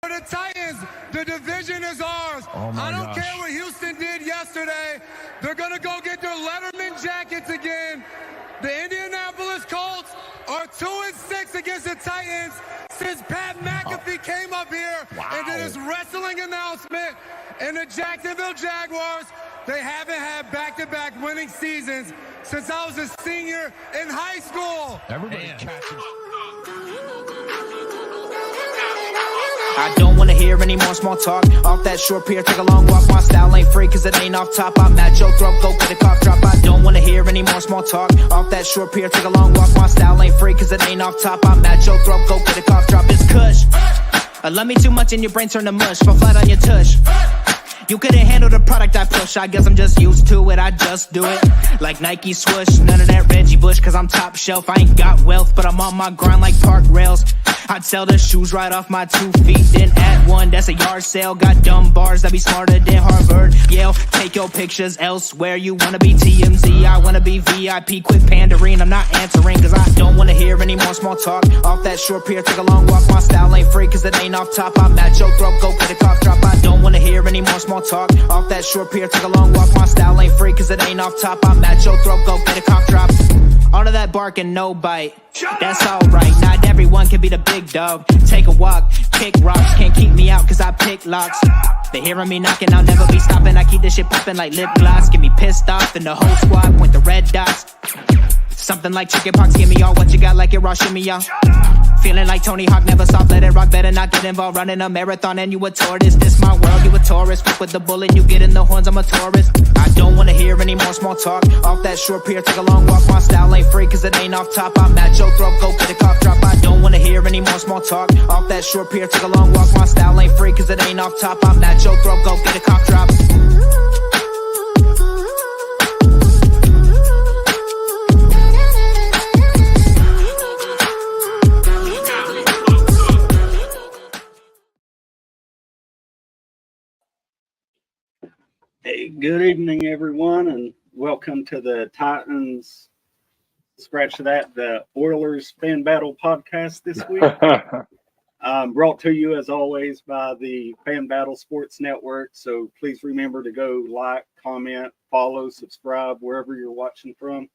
For the Titans, the division is ours. I don't care what Houston did yesterday. They're going to go get their Letterman jackets again. The Indianapolis Colts are 2-6 against the Titans since Pat McAfee came up here and did his wrestling announcement. And the Jacksonville Jaguars, they haven't had back-to-back winning seasons since I was a senior in high school. Everybody catches. I don't wanna hear any more small talk. Off that short pier, take a long walk. My style ain't free cause it ain't off top. I'm at your throat, go get a cough drop. I don't wanna hear any more small talk. Off that short pier, take a long walk. My style ain't free cause it ain't off top. I'm at your throat, go get a cough drop. It's kush. I love me too much and your brain turn to mush. Fall flat on your tush. You couldn't handle the product I push. I guess I'm just used to it, I just do it. Like Nike swoosh, none of that Reggie Bush cause I'm top shelf. I ain't got wealth, but I'm on my grind like park rails. I'd sell the shoes right off my 2 feet, then add one, that's a yard sale. Got dumb bars that be smarter than Harvard, Yale. Take your pictures elsewhere, you wanna be TMZ, I wanna be VIP. Quit pandering, I'm not answering cause I don't wanna hear any more small talk. Off that short pier, take a long walk. My style ain't free cause it ain't off top. I'm at your throat, go get a cough drop. I don't wanna hear any more small talk. Off that short pier, take a long walk. My style ain't free cause it ain't off top. I'm at your throat, go get a cough drop. All of that bark and no bite, that's alright. Not everyone can be the big dog. Take a walk, kick rocks. Can't keep me out cause I pick locks. They hearing me knocking, I'll never be stopping. I keep this shit popping like lip gloss. Get me pissed off and the whole squad point the red dots. Something like chicken pox, give me all what you got like it raw, shimmy y'all. Feeling like Tony Hawk, never stop, let it rock, better not get involved. Running a marathon and you a tortoise. This my world, you a tourist. Fuck with the bullet, you get in the horns, I'm a tourist. I don't wanna hear any more small talk. Off that short pier, take a long walk. My style ain't free cause it ain't off top. I'm at your throat, go get a cough drop. I don't wanna hear any more small talk. Off that short pier, take a long walk. My style ain't free cause it ain't off top. I'm at your throat, go get a cough drop. Hey, good evening, everyone, and welcome to the Titans, scratch that, the Oilers Fan Battle podcast this week. Brought to you, as always, by the Fan Battle Sports Network. So please remember to go like, comment, follow, subscribe, wherever you're watching from.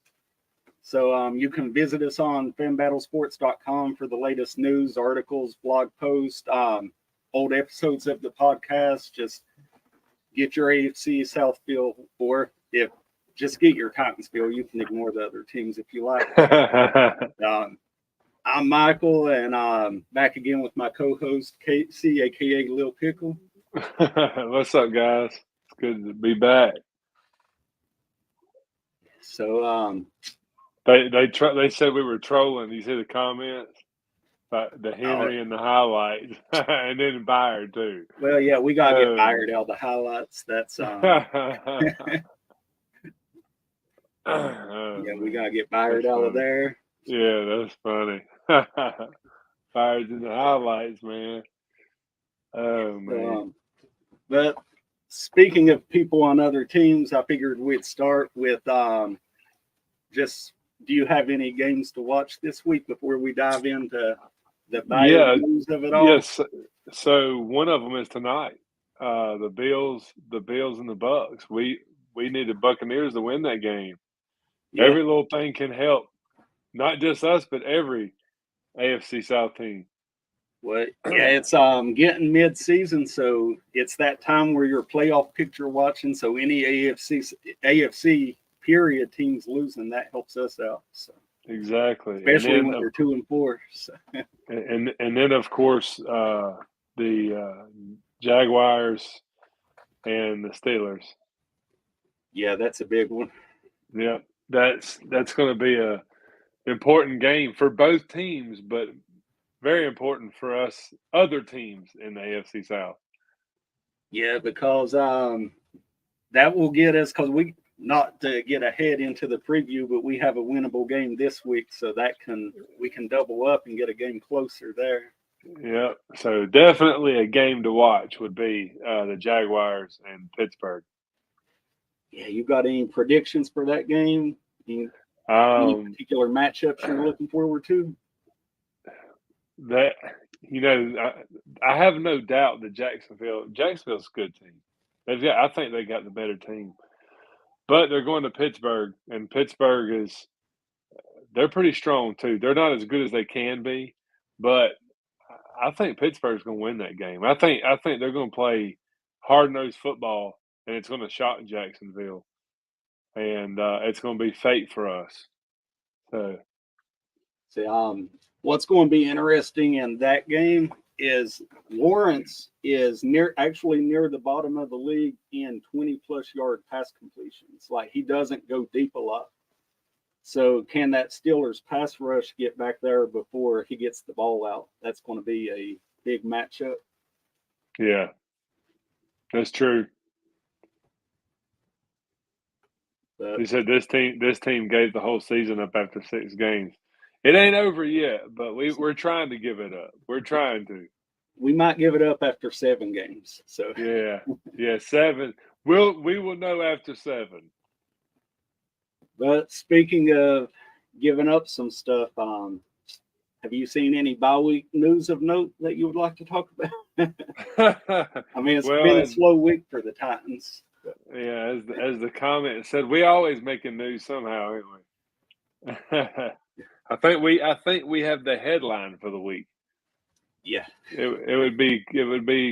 So you can visit us on fanbattlesports.com for the latest news, articles, blog posts, old episodes of the podcast. Just get your AFC South feel, or if just get your Titans feel. You can ignore the other teams if you like. I'm Michael, and I'm back again with my co-host Casey, aka Lil Pickle. What's up, guys? It's good to be back. So they said we were trolling. You see the comments about the Henry and the highlights, and then Byard too. Well, yeah, we gotta get Byard out of the highlights. That's yeah, we gotta get Byard out of there. Yeah, that's funny. Byard's in the highlights, man. Oh man. But speaking of people on other teams, I figured we'd start with just, do you have any games to watch this week before we dive into the news of it all? Yes. So one of them is tonight. The Bills and the Bucks. We need the Buccaneers to win that game. Yeah. Every little thing can help. Not just us, but every AFC South team. Well, yeah, it's getting mid-season, so it's that time where you're playoff picture watching. So any AFC period teams losing, that helps us out. So exactly, especially when they're 2-4. So. And then of course the Jaguars and the Steelers. Yeah, that's a big one. Yeah, that's going to be a important game for both teams, but very important for us other teams in the AFC South. Yeah, because that will get us, because we, not to get ahead into the preview, but we have a winnable game this week, so we can double up and get a game closer there. Yeah, so definitely a game to watch would be the Jaguars and Pittsburgh. Yeah, you got any predictions for that game? Any particular matchups you're looking forward to? That I have no doubt that Jacksonville's a good team. I think they got the better team. But they're going to Pittsburgh, and Pittsburgh they're pretty strong too. They're not as good as they can be, but I think Pittsburgh's going to win that game. I think they're going to play hard-nosed football, and it's going to shock Jacksonville, and it's going to be fate for us. So, see, what's going to be interesting in that game is Lawrence is near the bottom of the league in 20-plus yard pass completions. Like, he doesn't go deep a lot. So can that Steelers pass rush get back there before he gets the ball out? That's going to be a big matchup. Yeah, that's true. But He said this team gave the whole season up after 6 games. It ain't over yet, but we're trying to give it up. We're trying to. We might give it up after 7 games. So yeah, 7. We will know after 7. But speaking of giving up some stuff, have you seen any bye week news of note that you would like to talk about? I mean, it's been a slow week for the Titans. But. Yeah, as the comment said, we always making news somehow, ain't we? I think we have the headline for the week. Yeah, it would be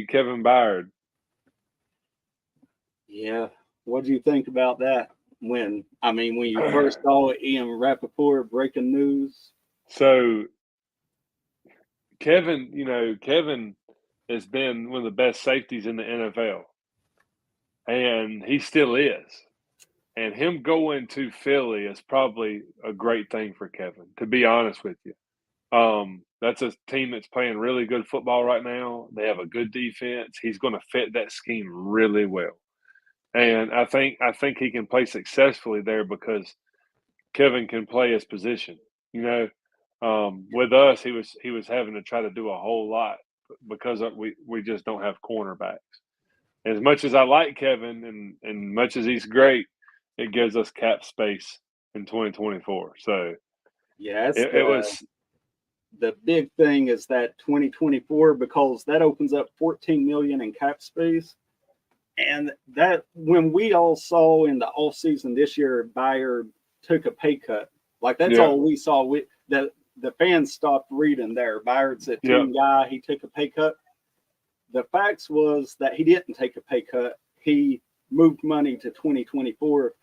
Kevin Byard. Yeah, what do you think about that? When you first saw Ian Rappaport breaking news. So Kevin has been one of the best safeties in the NFL, and he still is. And him going to Philly is probably a great thing for Kevin, to be honest with you. That's a team that's playing really good football right now. They have a good defense. He's going to fit that scheme really well. And I think he can play successfully there because Kevin can play his position. With us, he was having to try to do a whole lot because we just don't have cornerbacks. As much as I like Kevin and much as he's great, it gives us cap space in 2024. So yeah, it was the big thing is that 2024, because that opens up $14 million in cap space. And that when we all saw in the off season this year, Byard took a pay cut. Like that's all we saw. The fans stopped reading there. Byard's a team guy. He took a pay cut. The facts was that he didn't take a pay cut. He moved money to 2024,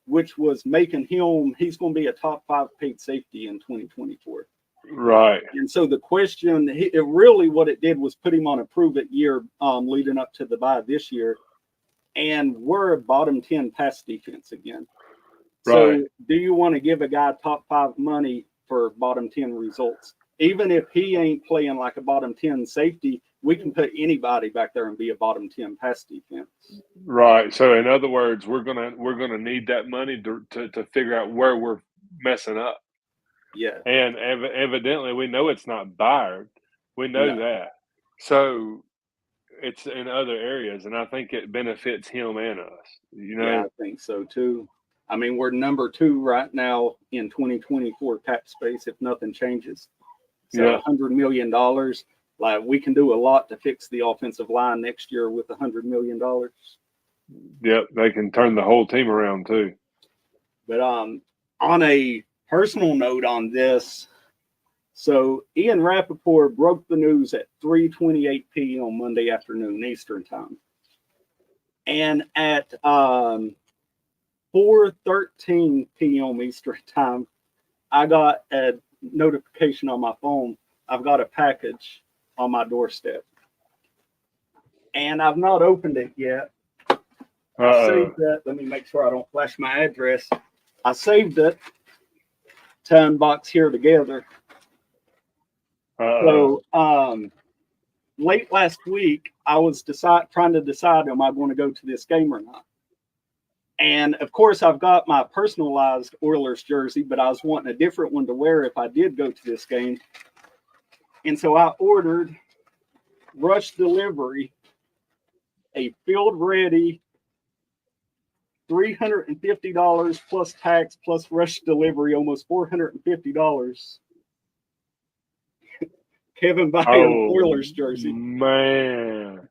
which was making him. He's going to be a top 5 paid safety in 2024. Right. And so the question, what it did was put him on a prove-it year leading up to the bye this year. And we're a bottom 10 pass defense again. Right. So do you want to give a guy top 5 money for bottom 10 results? Even if he ain't playing like a bottom 10 safety, we can put anybody back there and be a bottom 10 pass defense. Right. So in other words, we're gonna need that money to figure out where we're messing up. Yeah. And evidently we know it's not Byard. We know that. So it's in other areas, and I think it benefits him and us. Yeah, I think so too. I mean, we're number 2 right now in 2024 cap space if nothing changes. So $100 million, like we can do a lot to fix the offensive line next year with $100 million. Yep, they can turn the whole team around too. But on a personal note on this, so Ian Rappaport broke the news at 3:28 p.m. Monday afternoon Eastern time. And at 4:13 p.m. Eastern time, I got a notification on my phone. I've got a package on my doorstep. And I've not opened it yet. I saved it. Let me make sure I don't flash my address. I saved it to unbox here together. So late last week, I was trying to decide, am I going to go to this game or not? And of course, I've got my personalized Oilers jersey, but I was wanting a different one to wear if I did go to this game. And so I ordered rush delivery, a field ready $350 plus tax plus rush delivery, almost $450. Kevin Byard Oilers jersey. Man.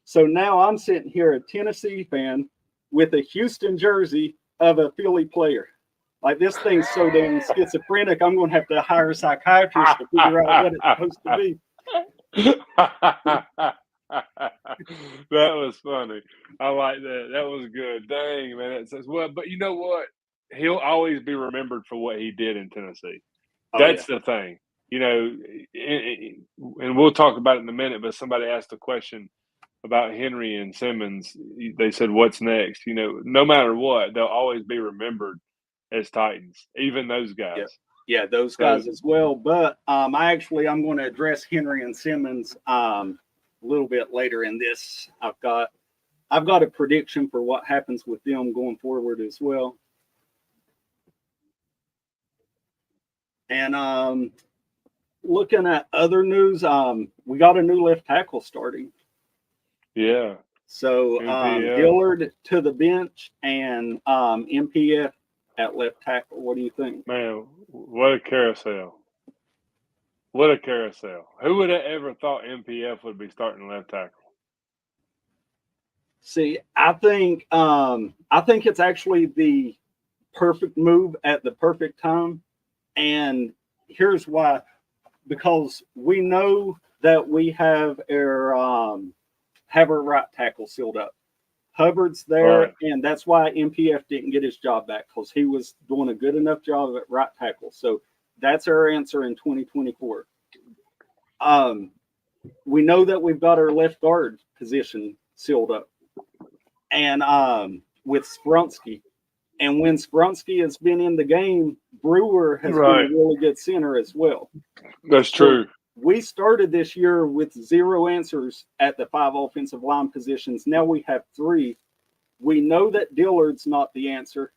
So now I'm sitting here, a Tennessee fan, with a Houston jersey of a Philly player. Like, this thing's so damn schizophrenic, I'm going to have to hire a psychiatrist to figure out what it's supposed to be. That was funny. I like that. That was good. Dang, man. It says, well, but you know what? He'll always be remembered for what he did in Tennessee. That's the thing. You know, and we'll talk about it in a minute, but somebody asked a question about Henry and Simmons. They said, what's next? You know, no matter what, they'll always be remembered as Titans, even those guys. Yeah, those guys as well. But I'm going to address Henry and Simmons a little bit later in this. I've got a prediction for what happens with them going forward as well. And looking at other news, we got a new left tackle starting. Yeah. So Dillard to the bench and MPF at left tackle. What do you think? Man, what a carousel. What a carousel. Who would have ever thought MPF would be starting left tackle? See, I think it's actually the perfect move at the perfect time. And here's why. Because we know that we have our right tackle sealed up. Hubbard's there, right. And that's why MPF didn't get his job back, because he was doing a good enough job at right tackle. So that's our answer in 2024. We know that we've got our left guard position sealed up, and with Spronsky. And when Spronsky has been in the game, Brewer has been a really good center as well. That's true. So we started this year with 0 answers at the 5 offensive line positions. Now we have 3. We know that Dillard's not the answer.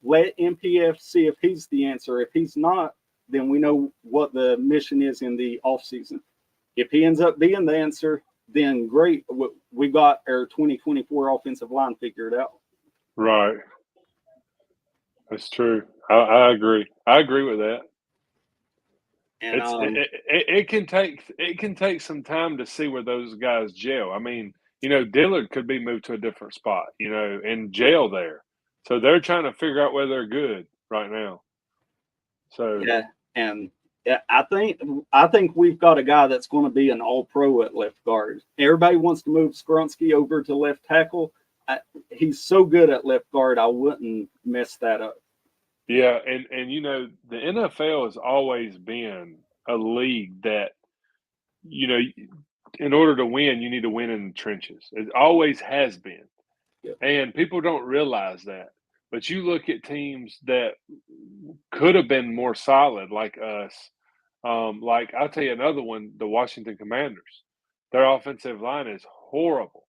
Let MPF see if he's the answer. If he's not, then we know what the mission is in the offseason. If he ends up being the answer, then great. We got our 2024 offensive line figured out. Right. That's true. I agree. I agree with that. And it can take some time to see where those guys gel. I mean, you know, Dillard could be moved to a different spot, you know, and jail there. So they're trying to figure out where they're good right now. So yeah, and I think we've got a guy that's going to be an all-pro at left guard. Everybody wants to move Spronsky over to left tackle. He's so good at left guard, I wouldn't mess that up. Yeah, and you know, the NFL has always been a league that, you know, in order to win, you need to win in the trenches. It always has been. Yep. And people don't realize that. But you look at teams that could have been more solid, like us. Like, I'll tell you another one, the Washington Commanders. Their offensive line is horrible.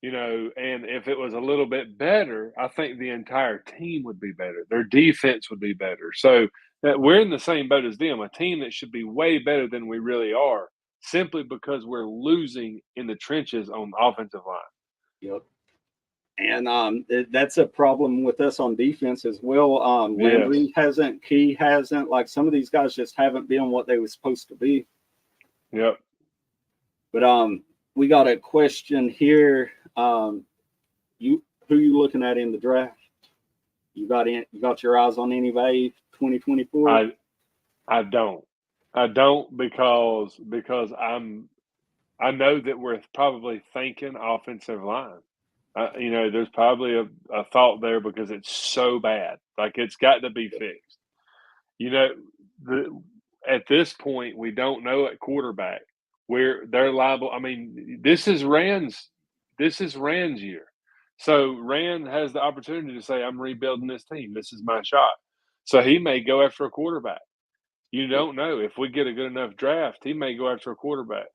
You know, and if it was a little bit better, I think the entire team would be better. Their defense would be better. So we're in the same boat as them, a team that should be way better than we really are, simply because we're losing in the trenches on the offensive line. Yep. And that's a problem with us on defense as well. Landry hasn't, Key hasn't. Like, some of these guys just haven't been what they were supposed to be. Yep. But we got a question here. Who you looking at in the draft? You got your eyes on anybody 2024? I don't because I know that we're probably thinking offensive line. You know, there's probably a thought there because it's so bad. Like, it's got to be fixed. You know, at this point, we don't know at quarterback where they're liable. I mean, this is Rand's year. So Rand has the opportunity to say, I'm rebuilding this team. This is my shot. So he may go after a quarterback. You don't know. If we get a good enough draft, he may go after a quarterback.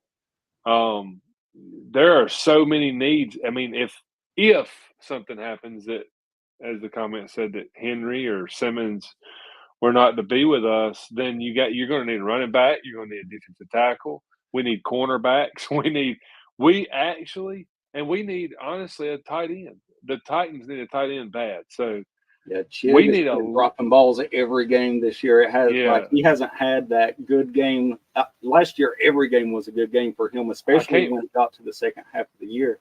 There are so many needs. I mean, if something happens that, as the comment said, that Henry or Simmons were not to be with us, then you're going to need a running back. You're going to need a defensive tackle. We need cornerbacks. We need, honestly, a tight end. The Titans need a tight end bad. So Yeah, Chig We has need been dropping balls every game this year. It has he hasn't had that good game. Last year, every game was a good game for him, especially when it got to the second half of the year.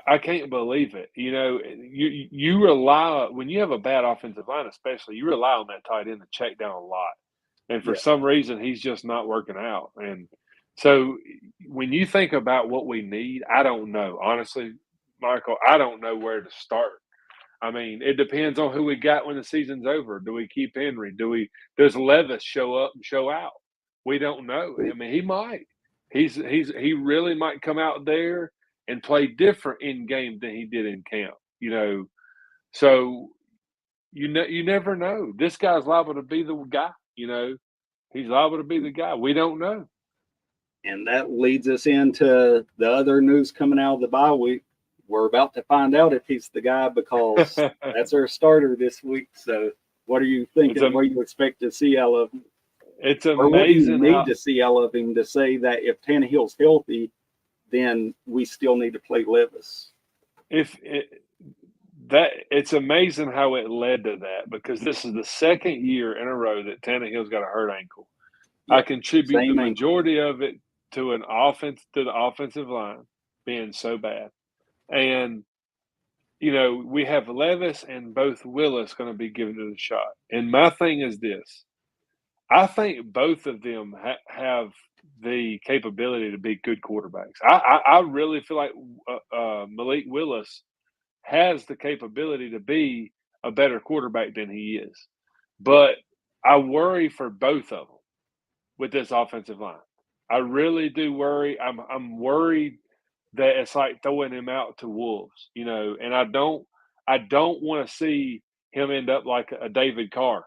I can't believe it. You know, you rely when you have a bad offensive line, especially you rely on that tight end to check down a lot, and for some reason he's just not working out. And so when you think about what we need, I don't know honestly, Michael. I don't know where to start. I mean, it depends on who we got when the season's over. Do we keep Henry? Does Levis show up and show out? We don't know. I mean, he might. He really might come out there and play different in game than he did in camp. You know, so you never know. This guy's liable to be the guy. You know, he's liable to be the guy. We don't know. And that leads us into the other news coming out of the bye week. We're about to find out if he's the guy because that's our starter this week. So, what are you thinking? What do you expect to see out of him? It's amazing. Or what do you need to see out of him to say that if Tannehill's healthy, then we still need to play Levis? It's amazing how it led to that because this is the second year in a row that Tannehill's got a hurt ankle. I contribute the majority of it to the offensive line being so bad. And, you know, we have Levis and both Willis going to be given it a shot. And my thing is this. I think both of them have the capability to be good quarterbacks. I really feel like Malik Willis has the capability to be a better quarterback than he is. But I worry for both of them with this offensive line. I really do worry. I'm worried that it's like throwing him out to wolves, you know, and I don't want to see him end up like a David Carr,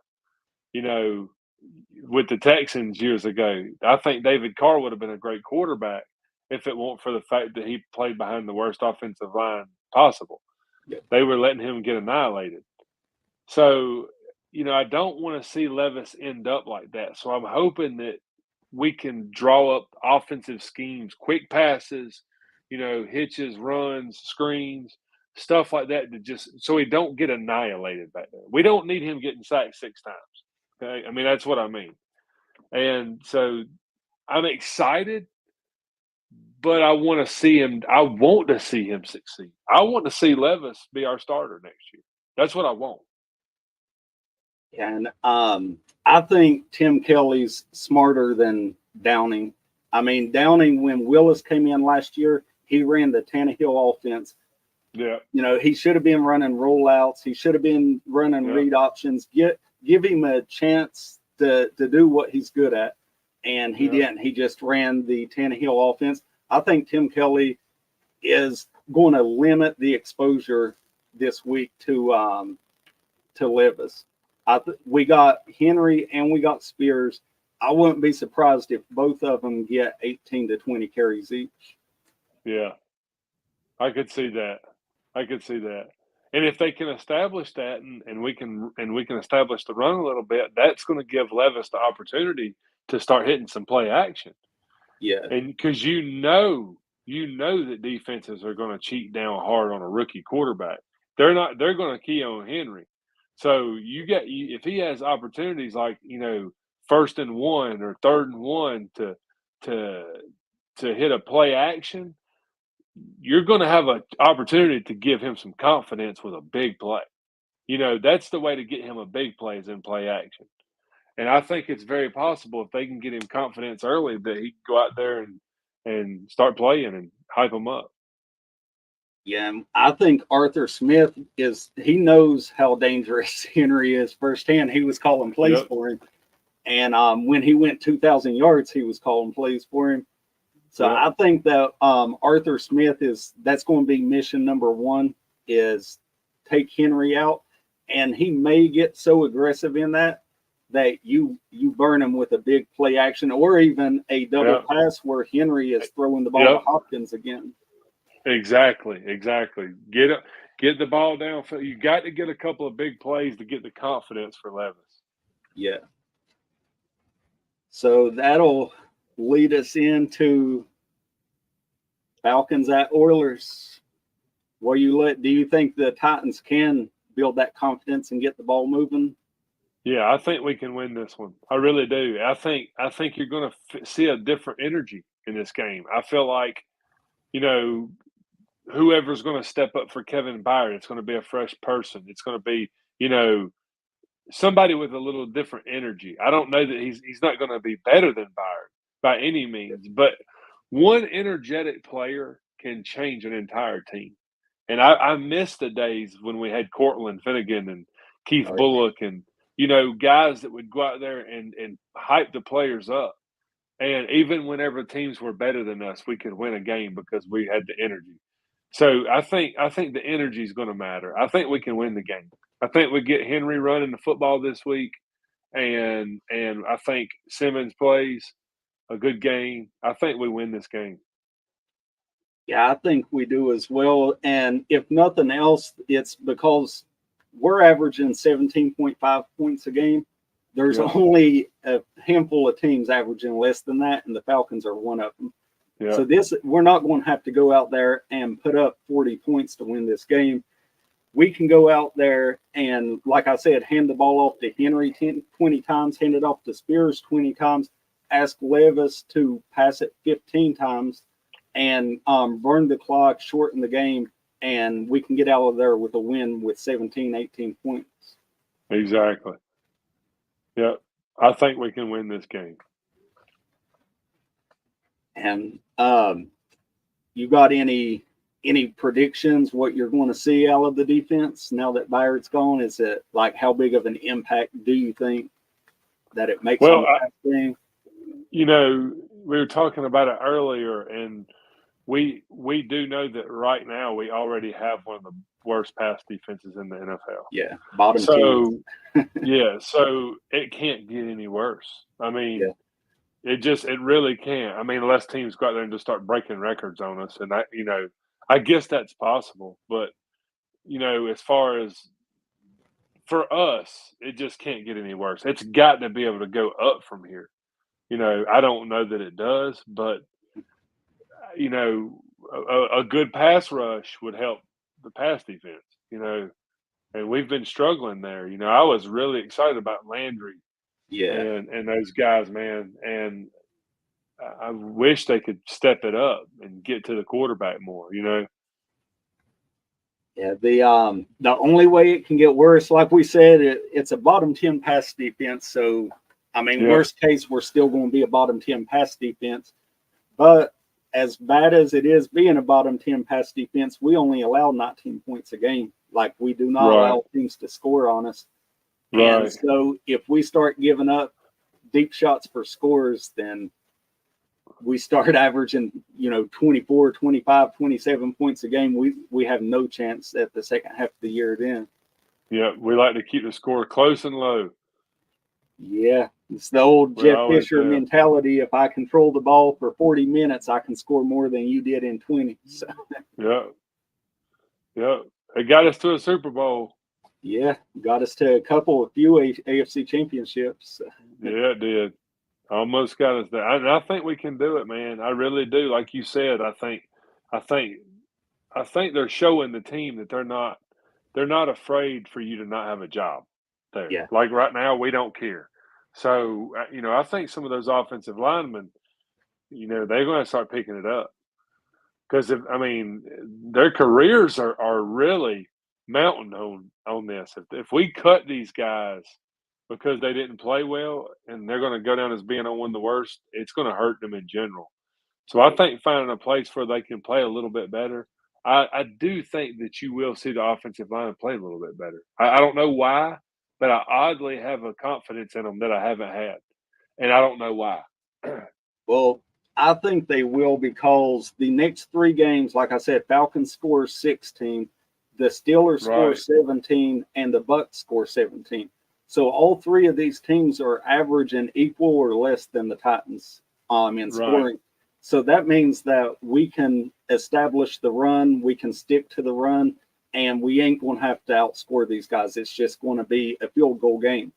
you know, with the Texans years ago. I think David Carr would have been a great quarterback if it weren't for the fact that he played behind the worst offensive line possible. Yeah. They were letting him get annihilated. So, you know, I don't want to see Levis end up like that. So I'm hoping that we can draw up offensive schemes, quick passes, you know, hitches, runs, screens, stuff like that to just so he don't get annihilated back there. We don't need him getting sacked 6 times. Okay, I mean that's what I mean. And so I'm excited, but I want to see him. I want to see him succeed. I want to see Levis be our starter next year. That's what I want. And I think Tim Kelly's smarter than Downing. I mean, Downing, when Willis came in last year, he ran the Tannehill offense. Yeah. You know, he should have been running rollouts. He should have been running read options. Give him a chance to do what he's good at. And he didn't. He just ran the Tannehill offense. I think Tim Kelly is going to limit the exposure this week to Levis. We got Henry and we got Spears. I wouldn't be surprised if both of them get 18 to 20 carries each. Yeah, I could see that. And if they can establish that, and we can establish the run a little bit, that's going to give Levis the opportunity to start hitting some play action. Yeah, and because you know that defenses are going to cheat down hard on a rookie quarterback. They're going to key on Henry. So if he has opportunities like, you know, 1st and 1 or 3rd and 1 to hit a play action, you're going to have an opportunity to give him some confidence with a big play. You know, that's the way to get him a big play is in play action. And I think it's very possible if they can get him confidence early that he can go out there and start playing and hype him up. Yeah, I think Arthur Smith he knows how dangerous Henry is firsthand. He was calling plays for him. And when he went 2,000 yards, he was calling plays for him. So I think that Arthur Smith that's going to be mission number 1 is take Henry out. And he may get so aggressive in that you burn him with a big play action or even a double pass where Henry is throwing the ball to Hopkins again. Exactly. Get the ball down. You got to get a couple of big plays to get the confidence for Levis. Yeah. So that'll lead us into Falcons at Oilers. Do you think the Titans can build that confidence and get the ball moving. Yeah, I think we can win this one. I really do. I think you're going to see a different energy in this game. I feel like, whoever's going to step up for Kevin Byard, it's going to be a fresh person. It's going to be, somebody with a little different energy. I don't know that he's not going to be better than Byard by any means, but one energetic player can change an entire team. And I miss the days when we had Cortland Finnegan and Keith Bullock and, guys that would go out there and hype the players up. And even whenever teams were better than us, we could win a game because we had the energy. So I think the energy is going to matter. I think we can win the game. I think we get Henry running the football this week, and I think Simmons plays a good game. I think we win this game. Yeah, I think we do as well. And if nothing else, it's because we're averaging 17.5 points a game. There's only a handful of teams averaging less than that, and the Falcons are one of them. Yeah. So we're not going to have to go out there and put up 40 points to win this game. We can go out there and, like I said, hand the ball off to Henry 20 times, hand it off to Spears 20 times, ask Levis to pass it 15 times, and burn the clock, shorten the game, and we can get out of there with a win with 17, 18 points. Exactly. Yeah, I think we can win this game. And you got any predictions what you're going to see out of the defense now that Byard's gone? Is it like how big of an impact do you think that it makes on the game? We were talking about it earlier, and we do know that right now we already have one of the worst pass defenses in the NFL. Yeah, bottom so so it can't get any worse. I mean, it really can't. I mean, unless teams go out there and just start breaking records on us, and I guess that's possible. But as far as for us, it just can't get any worse. It's got to be able to go up from here. I don't know that it does, but a good pass rush would help the pass defense, and we've been struggling there. I was really excited about Landry and those guys, man, and I wish they could step it up and get to the quarterback more, Yeah, the only way it can get worse, like we said, it's a bottom 10 pass defense. So, I mean, worst case, we're still going to be a bottom 10 pass defense. But as bad as it is being a bottom 10 pass defense, we only allow 19 points a game. Like, we do not allow teams to score on us. And so if we start giving up deep shots for scores, then we start averaging, 24, 25, 27 points a game. We have no chance at the second half of the year then. Yeah, we like to keep the score close and low. Yeah, it's the old Jeff Fisher mentality. If I control the ball for 40 minutes, I can score more than you did in 20. So. Yeah. It got us to a Super Bowl. Yeah, got us to a few AFC championships. Yeah, it did. Almost got us there. I think we can do it, man. I really do. Like you said, I think they're showing the team that they're not afraid for you to not have a job there. Yeah. Like right now, we don't care. So, I think some of those offensive linemen, they're going to start picking it up. Because, their careers are really mounting on this. If we cut these guys because they didn't play well and they're going to go down as being on one of the worst, it's going to hurt them in general. So I think finding a place where they can play a little bit better, I do think that you will see the offensive line play a little bit better. I don't know why, but I oddly have a confidence in them that I haven't had. And I don't know why. Well, I think they will, because the next three games, like I said, Falcons score 16, the Steelers score 17, and the Bucs score 17. So all three of these teams are averaging equal or less than the Titans in scoring. So that means that we can establish the run, we can stick to the run, and we ain't going to have to outscore these guys. It's just going to be a field goal game.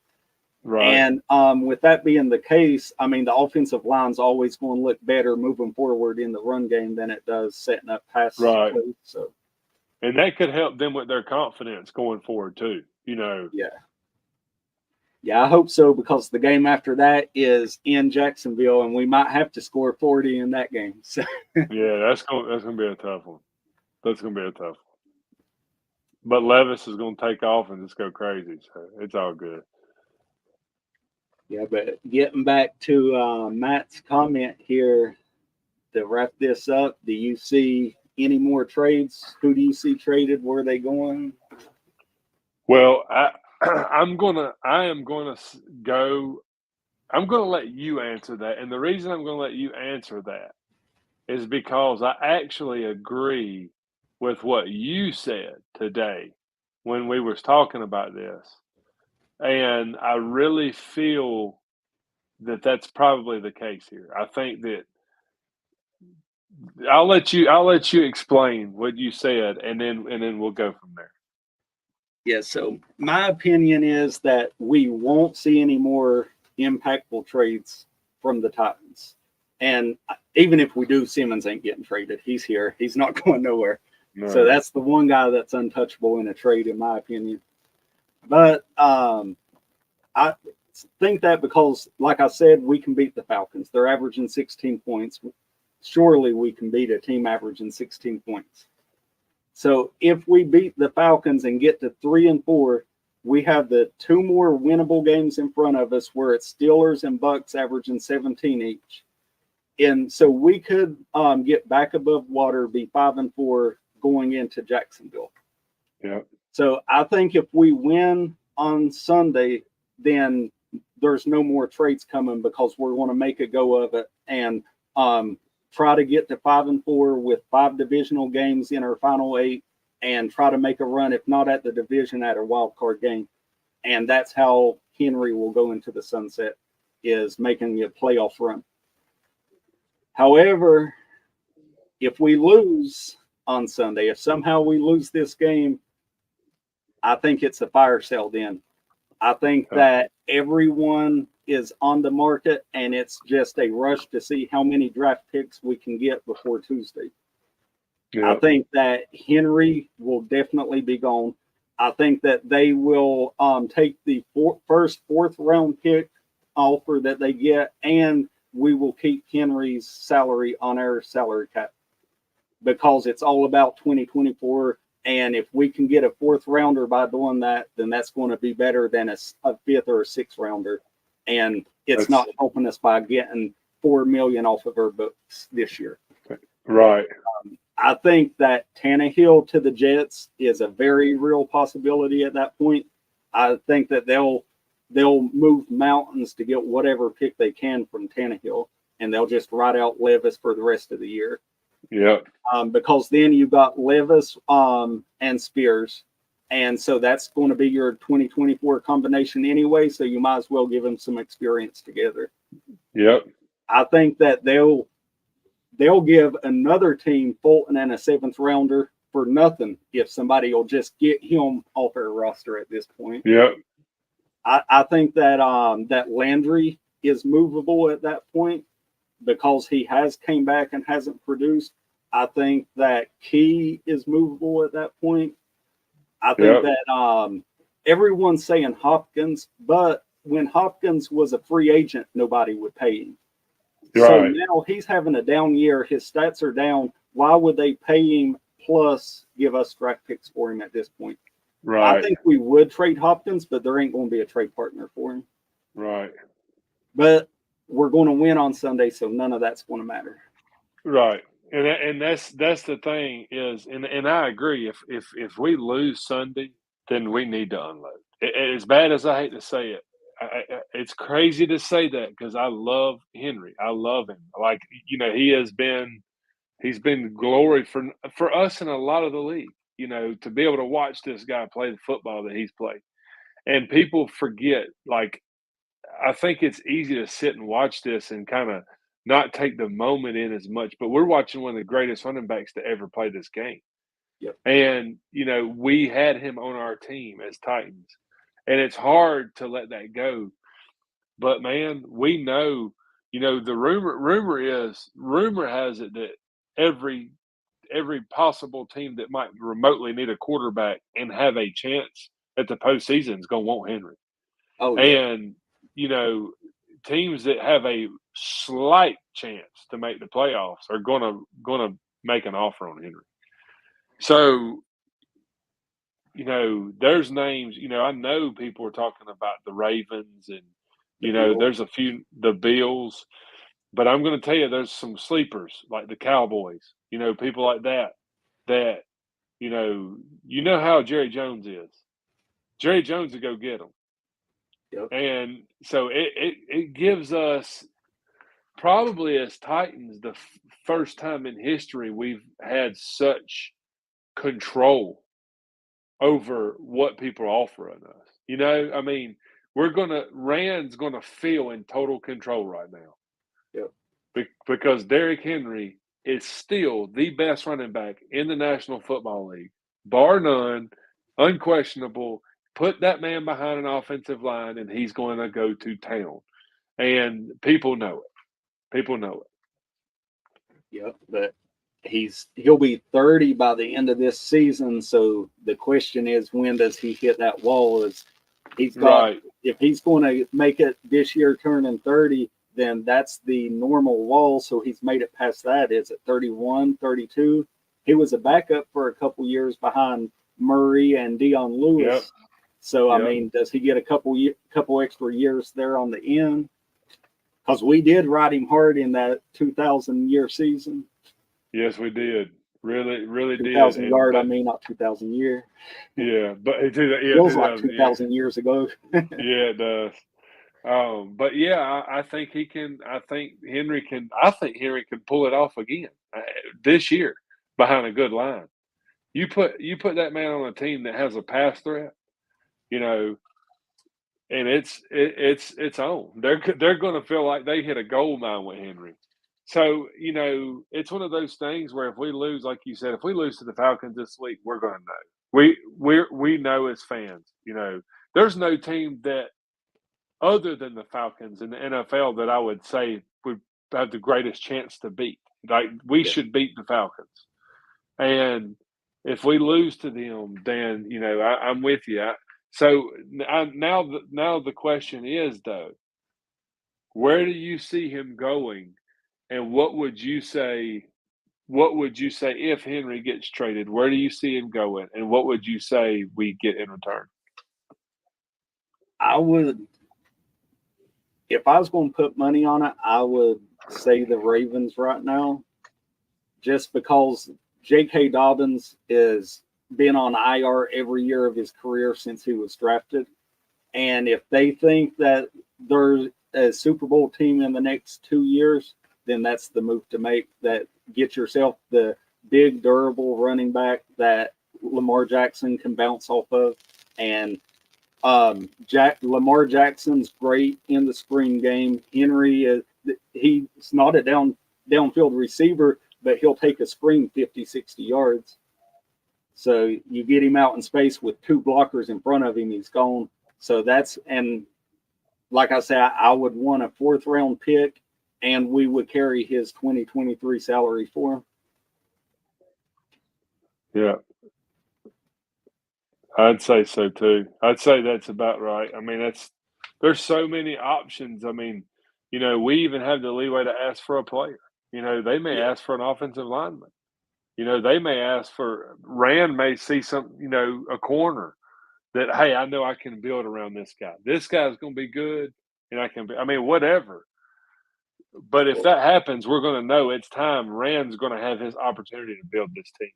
And with that being the case, the offensive line's always going to look better moving forward in the run game than it does setting up passes. Right. So, And that could help them with their confidence going forward too, you know. Yeah. Yeah, I hope so, because the game after that is in Jacksonville, and we might have to score 40 in that game. So Yeah, that's gonna be a tough one. That's gonna be a tough one. But Levis is gonna take off and just go crazy, so it's all good. yeah, but getting back to Matt's comment here to wrap this up, do you see any more trades? Who do you see traded? Where are they going? Well, I am gonna go. I'm gonna let you answer that, and the reason I'm gonna let you answer that is because I actually agree with what you said today when we was talking about this, and I really feel that that's probably the case here. I think that I'll let you explain what you said, and then we'll go from there. Yeah, so my opinion is that we won't see any more impactful trades from the Titans. And even if we do, Simmons ain't getting traded. He's here. He's not going nowhere. No. So that's the one guy that's untouchable in a trade, in my opinion. But I think that because, like I said, we can beat the Falcons. They're averaging 16 points. Surely we can beat a team averaging 16 points. So if we beat the Falcons and get to 3-4, we have the two more winnable games in front of us, where it's Steelers and Bucks averaging 17 each. And so we could get back above water, be 5-4 going into Jacksonville. Yeah. So I think if we win on Sunday, then there's no more trades coming, because we're going to make a go of it and try to get to 5-4 with 5 divisional games in our final 8, and try to make a run, if not at the division, at a wild card game. And that's how Henry will go into the sunset, is making a playoff run. However, if we lose on Sunday, if somehow we lose this game, I think it's a fire sale then. I think that everyone is on the market, and it's just a rush to see how many draft picks we can get before Tuesday. Yeah. I think that Henry will definitely be gone. I think that they will take the first fourth-round pick offer that they get, and we will keep Henry's salary on our salary cap, because it's all about 2024. And if we can get a fourth rounder by doing that, then that's going to be better than a fifth or a sixth rounder. And it's not helping us by getting $4 million off of our books this year. Right. I think that Tannehill to the Jets is a very real possibility at that point. I think that they'll move mountains to get whatever pick they can from Tannehill, and they'll just ride out Levis for the rest of the year. Yeah. Because then you got Levis and Spears, and so that's going to be your 2024 combination anyway. So you might as well give them some experience together. Yep. I think that they'll give another team Fulton and a 7th rounder for nothing if somebody will just get him off their roster at this point. Yep. I think that that Landry is movable at that point, because he has came back and hasn't produced. I think that Key is movable at that point. I think that everyone's saying Hopkins, but when Hopkins was a free agent, nobody would pay him. Right. So now he's having a down year. His stats are down. Why would they pay him plus give us draft picks for him at this point? Right. I think we would trade Hopkins, but there ain't going to be a trade partner for him. Right. But we're going to win on Sunday, so none of that's going to matter. Right. And that's the thing is, and I agree. If we lose Sunday, then we need to unload. As bad as I hate to say it, it's crazy to say that, because I love Henry. I love him. Like, you know, he's been glory for us in a lot of the league. You know, to be able to watch this guy play the football that he's played, and people forget. Like, I think it's easy to sit and watch this and kind of not take the moment in as much, but we're watching one of the greatest running backs to ever play this game. Yep. And, you know, we had him on our team as Titans, and it's hard to let that go. But man, we know, you know, the rumor has it that every every possible team that might remotely need a quarterback and have a chance at the postseason is going to want Henry. Oh, yeah. And, teams that have a slight chance to make the playoffs are going to make an offer on Henry. So, there's names, I know people are talking about the Ravens and, there's a few, the Bills, but I'm going to tell you, there's some sleepers like the Cowboys, people like that, how Jerry Jones is. Jerry Jones will go get them. Yep. And so it gives us probably as Titans the first time in history we've had such control over what people are offering us. Rand's going to feel in total control right now. Yep. Because Derrick Henry is still the best running back in the National Football League, bar none, unquestionable. Put that man behind an offensive line, and he's going to go to town. And people know it. People know it. Yep, but he'll be 30 by the end of this season. So the question is, when does he hit that wall? If he's going to make it this year, turning 30, then that's the normal wall. So he's made it past that. Is it 31, 32? He was a backup for a couple years behind Murray and Dion Lewis. Yep. So, does he get a couple extra years there on the end? Because we did ride him hard in that 2,000-year season. Yes, we did. Really, really 2,000 did. yard, not 2,000 year. Yeah, but it feels like 2,000 years ago. Yeah, it does. But yeah, I think he can. I think Henry can pull it off again this year behind a good line. You put that man on a team that has a pass threat, and it's on. They're going to feel like they hit a gold mine with Henry. So it's one of those things where if we lose, like you said, if we lose to the Falcons this week, we're going to know. We know as fans. There's no team that other than the Falcons in the NFL that I would say would have the greatest chance to beat. Like we should beat the Falcons, and if we lose to them, then I'm with you. Now the question is though, where do you see him going, and what would you say? What would you say if Henry gets traded? Where do you see him going, and what would you say we get in return? I would, if I was going to put money on it, I would say the Ravens right now, just because J.K. Dobbins is been on IR every year of his career since he was drafted. And if they think that they're a Super Bowl team in the next 2 years, then that's the move to make. That get yourself the big, durable running back that Lamar Jackson can bounce off of. And Lamar Jackson's great in the screen game. Henry, he's not a downfield receiver, but he'll take a screen 50, 60 yards. So you get him out in space with two blockers in front of him, he's gone. So and like I said, I would want a 4th-round pick, and we would carry his 2023 salary for him. Yeah. I'd say so too. I'd say that's about right. I mean, there's so many options. I mean, we even have the leeway to ask for a player. They may ask for an offensive lineman. They may ask for Rand may see some, a corner that, hey, I know I can build around this guy. This guy's going to be good, and whatever. But if that happens, we're going to know it's time. Rand's going to have his opportunity to build this team.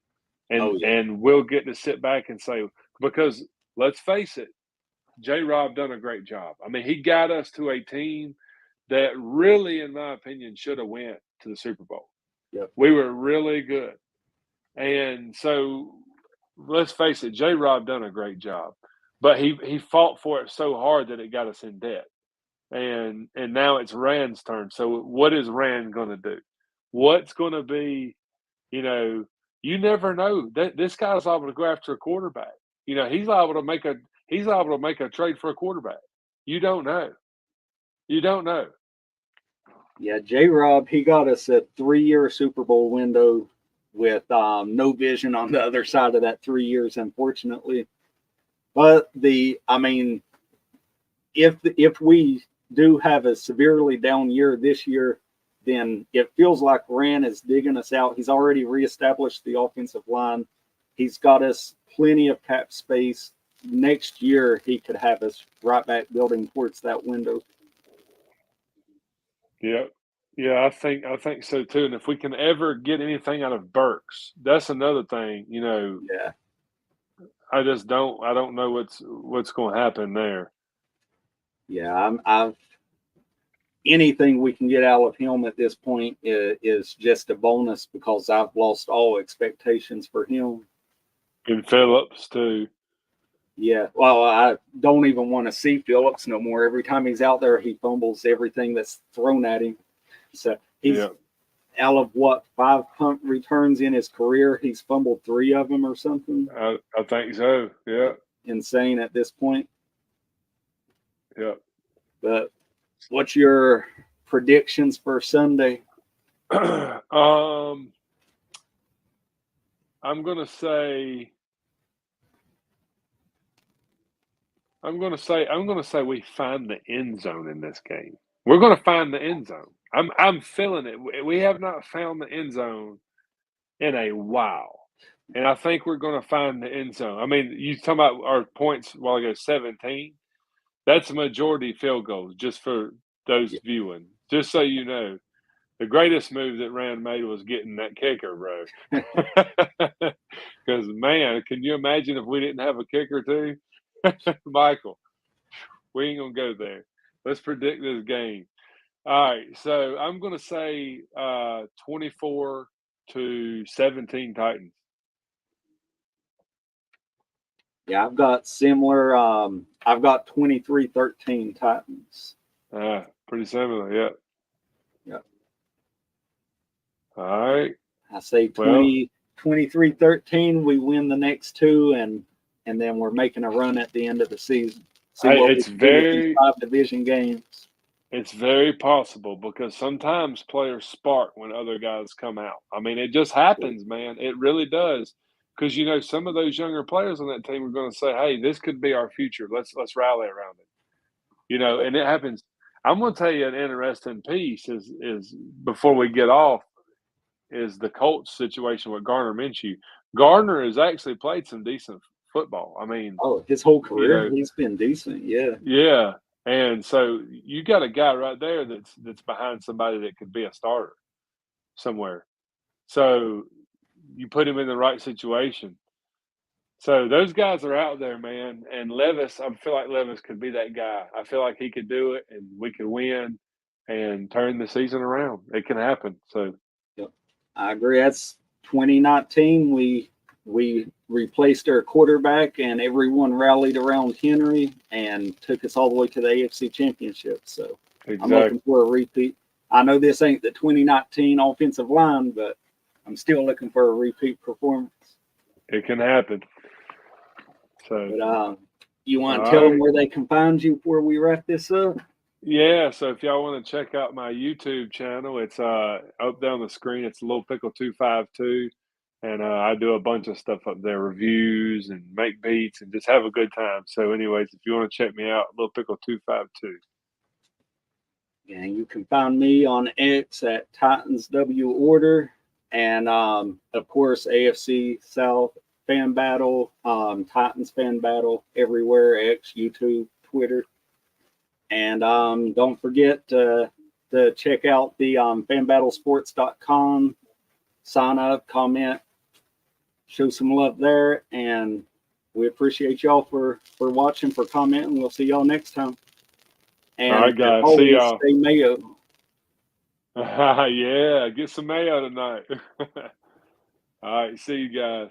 And we'll get to sit back and say, because let's face it, J-Rob done a great job. I mean, he got us to a team that really, in my opinion, should have went to the Super Bowl. Yep. We were really good. And so let's face it, J-Rob done a great job. But he fought for it so hard that it got us in debt. And now it's Rand's turn. So what is Rand going to do? What's going to be, you never know. This guy's liable to go after a quarterback. He's liable to make a trade for a quarterback. You don't know. Yeah, J-Rob, he got us a 3-year Super Bowl window with no vision on the other side of that 3 years, unfortunately. But if we do have a severely down year this year, then it feels like Rand is digging us out. He's already reestablished the offensive line. He's got us plenty of cap space. Next year, he could have us right back building towards that window. Yep. Yeah, I think so too. And if we can ever get anything out of Burks, that's another thing. Yeah. I don't know what's going to happen there. Yeah, anything we can get out of him at this point is just a bonus, because I've lost all expectations for him. And Phillips too. Yeah, well, I don't even want to see Phillips no more. Every time he's out there, he fumbles everything that's thrown at him. So he's out of 5 punt returns in his career, he's fumbled 3 of them or something. I think so. Yeah. Insane at this point. Yeah. But what's your predictions for Sunday? I'm gonna say we find the end zone in this game. We're gonna find the end zone. I'm feeling it. We have not found the end zone in a while, and I think we're gonna find the end zone. I mean, you talking about our points a while ago, 17. That's a majority field goals, just for those viewing. Just so you know, the greatest move that Rand made was getting that kicker, bro. Because, man, can you imagine if we didn't have a kicker too? Michael, we ain't going to go there. Let's predict this game. All right, so I'm going to say 24-17 Titans. Yeah, I've got similar. I've got 23-13 Titans. Pretty similar, yeah. Yep. All right. I say 23-13. We win the next 2, and then we're making a run at the end of the season. It's very 5 division games. It's very possible, because sometimes players spark when other guys come out. I mean, it just happens, man. It really does. Because some of those younger players on that team are going to say, "Hey, this could be our future. Let's rally around it." And it happens. I'm going to tell you an interesting piece is before we get off is the Colts situation with Gardner Minshew. Gardner has actually played some decent football. I mean, his whole career he's been decent. Yeah. Yeah. And so you got a guy right there that's behind somebody that could be a starter somewhere. So you put him in the right situation. So those guys are out there, man. And Levis, I feel like Levis could be that guy. I feel like he could do it, and we could win and turn the season around. It can happen. So, yep, I agree. That's 2019. We replaced our quarterback, and everyone rallied around Henry and took us all the way to the AFC Championship. So exactly. I'm looking for a repeat. I know this ain't the 2019 offensive line, but I'm still looking for a repeat performance. It can happen. So, but, you want to tell them where they can find you before we wrap this up? Yeah, so if y'all want to check out my YouTube channel, it's up there on the screen. It's Little Pickle 252, and I do a bunch of stuff up there, reviews and make beats and just have a good time. So, anyways, if you want to check me out, Little Pickle 252. Yeah, you can find me on X at Titans W Order, and of course AFC South Fan Battle, Titans Fan Battle everywhere, X, YouTube, Twitter. And don't forget to check out the fanbattlesports.com, sign up, comment, show some love there, and we appreciate y'all for watching, for commenting. We'll see y'all next time. And all right, guys, always, see y'all. Stay mayo. Yeah, get some mayo tonight. All right, see you guys.